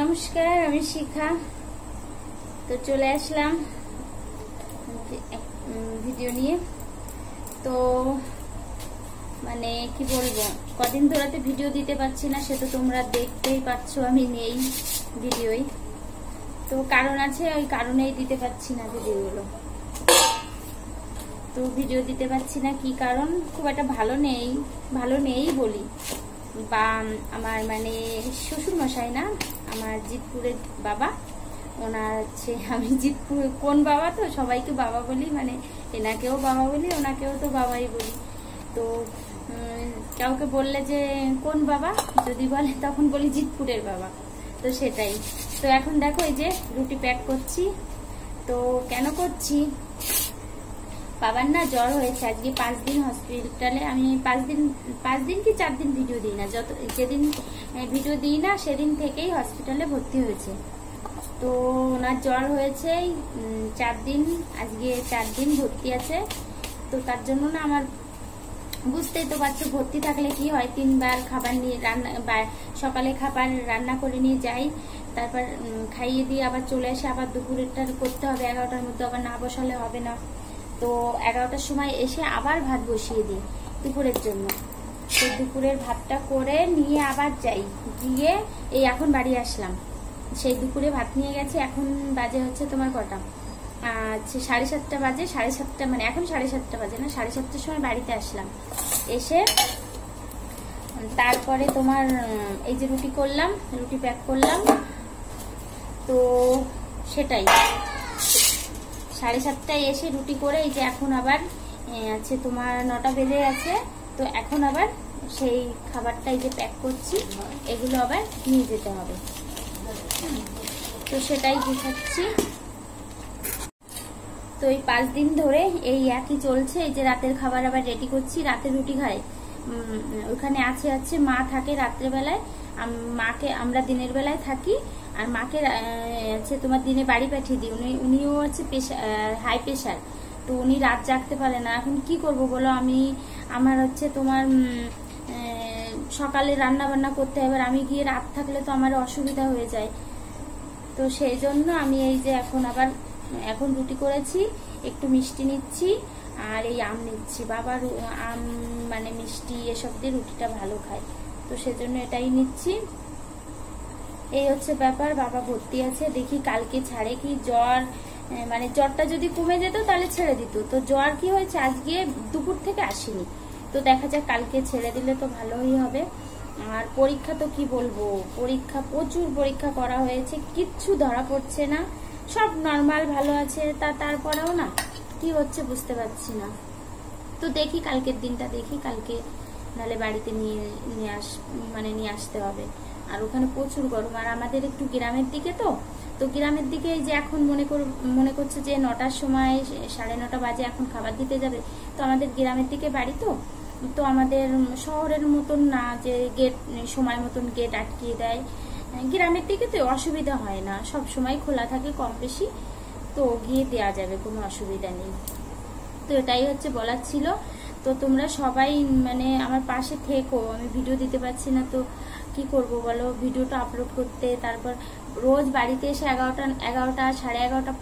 নমস্কার, আমি শিখা। তো চলে আসলাম ভিডিও নিয়ে। তো মানে কি বলবো, কদিন ধরে ভিডিও দিতে পারছি না, সে তো তোমরা দেখতেই পাচ্ছ আমি নেই ভিডিওই। তো কারণ আছে, ওই কারণেই দিতে পারছি না ভিডিওগুলো। তো ভিডিও দিতে পারছি না কি কারণ, খুব একটা ভালো নেই বলি। বা আমার মানে শ্বশুর মশাই না, আমার জিতপুরের বাবা, ওনার হচ্ছে, আমি জিতপুর কোন বাবা, তো সবাইকে বাবা বলি, মানে এনাকেও বাবা বলি, ওনাকেও তো বাবাই বলি। তো কাউকে বললে যে কোন বাবা যদি বলে, তখন বলি জিতপুরের বাবা। তো সেটাই। তো এখন দেখো, এই যে রুটি প্যাক করছি। তো কেন করছি, বাবার না জ্বর হয়েছে, আজকে 5 দিন হসপিটালে। আমি 5 দিন কি 4 দিন ভিডিও দিই না, যেদিন ভিডিও দিই না সেদিন থেকেই হসপিটালে ভর্তি হয়েছে। তো ওনার জ্বর হয়েছে 4 দিন, আজকে 4 দিন ভর্তি আছে। তো তার জন্য না, আমার বুঝতেই তো পারছো, ভর্তি থাকলে কি হয়, 3 বার খাবার নিয়ে সকালে খাবার রান্না করে নিয়ে যাই, তারপর খাইয়ে দিয়ে আবার চলে আসে, আবার দুপুরেরটা করতে হবে 11টার মধ্যে, আবার না বসালে হবে না। তো 11টার সময় এসে আবার ভাত বসিয়ে দিই দুপুরের জন্য। তো দুপুরের ভাতটা করে নিয়ে আবার যাই, গিয়ে এই এখন বাড়ি আসলাম। সেই দুপুরে ভাত নিয়ে গেছে, এখন বাজে হচ্ছে তোমার কটা, 7:30 বাজে। 7:30 মানে এখন 7:30 বাজে না, 7:30টার সময় বাড়িতে আসলাম। এসে তারপরে তোমার এই যে রুটি করলাম, রুটি প্যাক করলাম। তো সেটাই, 7:30টায় এসে রুটি করে এই যে এখন আবার আছে তোমার 9টা বেজে আছে। তো এখন আবার সেই খাবারটা এই যে প্যাক করছি, এগুলো আবার নিয়ে যেতে হবে। তো সেটাই গুছাচ্ছি। তো এই 5 দিন ধরে এই একই চলছে। এই যে রাতের খাবার আবার রেডি করছি, রাতে রুটি খাই। ওখানে আছে মা থাকে রাত্রেবেলায়, মাকে আমরা দিনের বেলায় থাকি, আর মাকে আছে তোমার দিনে বাড়ি পাঠিয়ে দিই। উনিও হচ্ছে হাই প্রেশার, তো উনি রাত জাগতে পারে না। এখন কি করব বলো, আমার হচ্ছে তোমার সকালে রান্না বান্না করতে হবে, আমি গিয়ে রাত থাকলে তো আমার অসুবিধা হয়ে যায়। তো সেই জন্য আমি এই যে এখন রুটি করেছি, একটু মিষ্টি নিচ্ছি আর এই আম নিচ্ছি। বাবার আম মানে মিষ্টি এসব দিয়ে রুটিটা ভালো খায়, তো সেজন্য এটাই নিচ্ছি। এই হচ্ছে ব্যাপার। বাবা ভর্তি আছে, দেখি কালকে ছাড়ে কি। জ্বর মানে জ্বরটা যদি কমে যেত তাহলে ছেড়ে দিত। তো জ্বর কি হয়েছে, আজকে দুপুর থেকে আসেনি। তো দেখা যাক, কালকে ছেড়ে দিলে তো ভালোই হবে। আর পরীক্ষা তো কি বলবো, প্রচুর পরীক্ষা করা হয়েছে, কিচ্ছু ধরা পড়ছে না, সব নর্মাল ভালো আছে। তারপরেও না কি হচ্ছে বুঝতে পারছি না। তো দেখি কালকের দিনটা, দেখি কালকে নাহলে বাড়িতে নিয়ে আসতে হবে। আর ওখানে প্রচুর গরম, আর আমাদের একটু গ্রামের দিকে, তো গ্রামের দিকে এই যে এখন মনে করছে যে 9টার সময় 9:30 বাজে এখন খাবার দিতে যাবে। তো আমাদের গ্রামের দিকে বাড়ি, তো আমাদের শহরের মতন না যে গেট সময় মতন গেট আটকিয়ে দেয়। গ্রামের দিকে তো অসুবিধা হয় না, সব সময় খোলা থাকে কম বেশি, তো গিয়ে দেওয়া যাবে, কোনো অসুবিধা নেই। তো এটাই হচ্ছে বলার ছিল। তো তোমরা সবাই মানে আমার পাশে থেকো। আমি ভিডিও দিতে পারছি না, তো কি করব বলো, ভিডিওটা আপলোড করতে। তারপর রোজ বাড়িতে এসে 11টা 11:30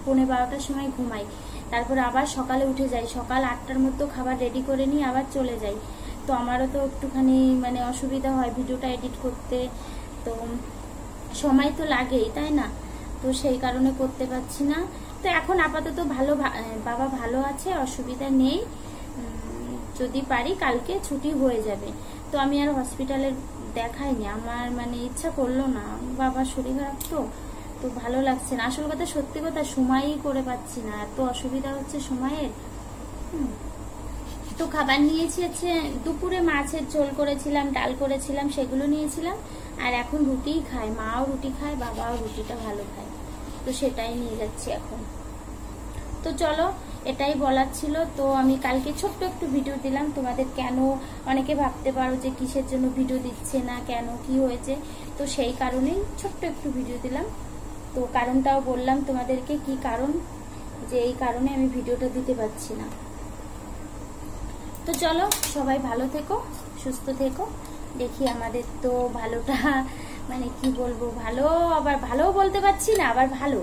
পৌনে 12টার সময় ঘুমাই, তারপর আবার সকালে উঠে যাই, সকাল 8টার মধ্যে খাবার রেডি করে নিয়ে আবার চলে যাই। তো আমারও তো একটুখানি মানে অসুবিধা হয় ভিডিওটা এডিট করতে, তো সময় তো লাগেই, তাই না? তো সেই কারণে করতে পারছি না। তো এখন আপাতত বাবা ভালো আছে, অসুবিধা নেই। যদি পারি কালকে ছুটি হয়ে যাবে। তো আমি আর হসপিটালে দেখাইনি, আমার মানে ইচ্ছা করলো না, বাবার শরীর খারাপ, তো ভালো লাগছে না। আসল কথা, সত্যি কথা, সময়ই করে পাচ্ছি না, এত অসুবিধা হচ্ছে সময়ের। তো খাবার নিয়েছি হচ্ছে দুপুরে মাছের ঝোল করেছিলাম, ডাল করেছিলাম, সেগুলো নিয়েছিলাম। আর এখন রুটিই খায়, মাও রুটি খায়, বাবাও রুটিটা ভালো খায়, তো সেটাই নিয়ে যাচ্ছি এখন। তো চলো, এটাই বলার ছিল। তো আমি কালকে ছোট্ট একটু ভিডিও দিলাম তোমাদের। কেন অনেকে ভাবতে পারো যে কিসের জন্য ভিডিও দিচ্ছে না, কেন কি হয়েছে, তো সেই কারণেই ছোট্ট একটু ভিডিও দিলাম। তো কারণটাও বললাম তোমাদেরকে, কি কারণ, যে এই কারণে আমি ভিডিওটা দিতে পারছি না। তো চলো, সবাই ভালো থেকো, সুস্থ থেকো। দেখি আমাদের তো ভালোটা মানে কি বলবো, ভালো আবার ভালোও বলতে পারছি না, আবার ভালো,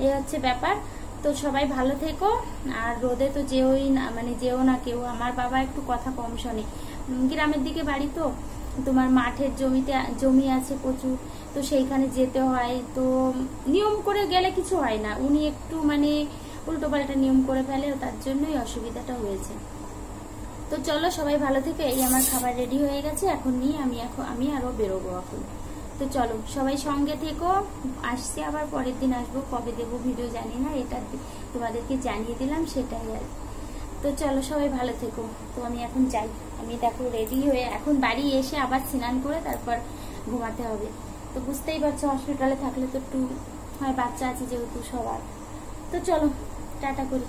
এই হচ্ছে ব্যাপার। তো সবাই ভালো থেকো, আর রোদে তো যেওই না, মানে যেও না কেউ। আমার বাবা একটু কথা কম শোনে, গ্রামের দিকে বাড়ি তো, তোমার মাঠের জমি আছে প্রচুর, তো সেইখানে যেতে হয়, তো নিয়ম করে গেলে কিছু হয় না, উনি একটু মানে উল্টো পাল্টা নিয়ম করে ফেলে, তার জন্যই অসুবিধাটা হয়েছে। তো চলো সবাই ভালো থেকে, এই আমার খাবার রেডি হয়ে গেছে, এখন নিয়ে আমি আরো বেরোবো এখন। তো চলো সবাই সঙ্গে থেকো, আসছি আবার পরের দিন আসবো, কবে দেবো ভিডিও জানি না, এটা তোমাদেরকে জানিয়ে দিলাম, সেটাই আর। তো চলো সবাই ভালো থেকো। তো আমি এখন যাই, আমি দেখো রেডি হয়ে এখন বাড়ি এসে আবার স্নান করে তারপর ঘুমাতে হবে। তো বুঝতেই পারছো হসপিটালে থাকলে তো একটু হয়, বাচ্চা আছে যেহেতু সবার। তো চলো টাটা করি।